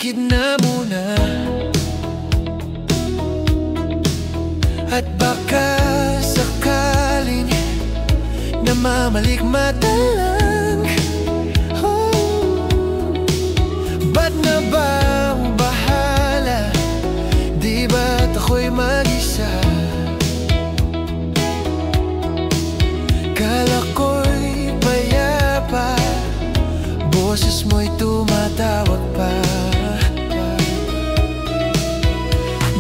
paligid na muna. At baka sakaling namamalikmata lang. Ba't na ba ang bahala? Di ba't ako'y mag-isa? Kala ko'y payapa, boses mo'y tumatawag pa.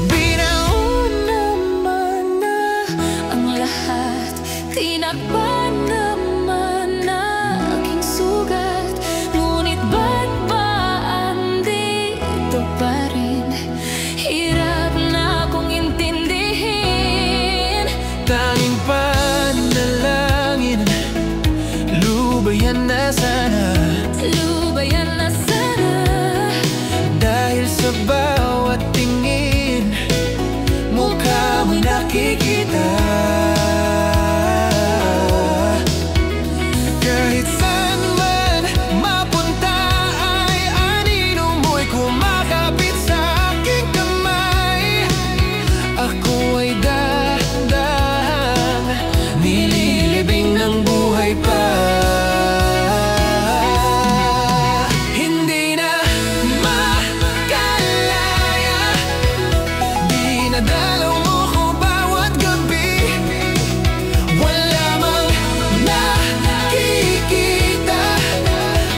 Binaon naman na ang lahat, tinakpan naman na aking sugat. Ngunit ba't ba andito pa rin? Hirap na akong intindihin. Tanging panalangin, lubayan na sana. Lubayan na sana. Dahil sa bawat tingin, mukha mo'y nakikita. Kahit saan man mapunta ay anino mo'y kumakapit sa aking kamay. Ako ay dahan-dahang nililibing ng buhay pa. Hindi na makalaya, dinadalaw mo ko bawat gabi. Wala mang nakikita,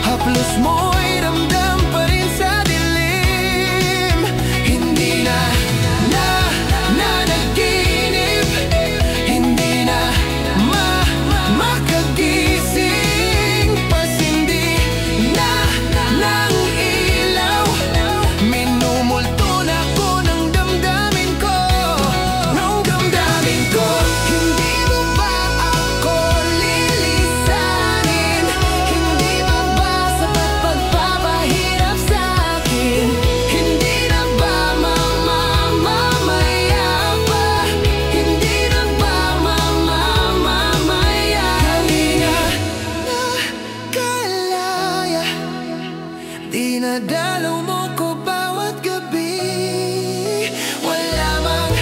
haplos mo'y ramdam pa rin sa dilim. Hindi na nanaginip, hindi na makagising. Pasindi na ng ilaw, minumulto na ko ng damdamin ko. Hindi mo ba ako lilisanin? Hindi mo ba Sapat pagpapahirap sa akin? Hindi na ba mamamaya pa? Hindi na ba mamamaya? Nakalaya, dinadalaw mo ko bawat gabi. Wala mang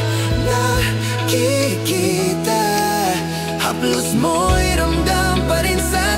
nakikita, haplos mo'y ramdam pa rin sa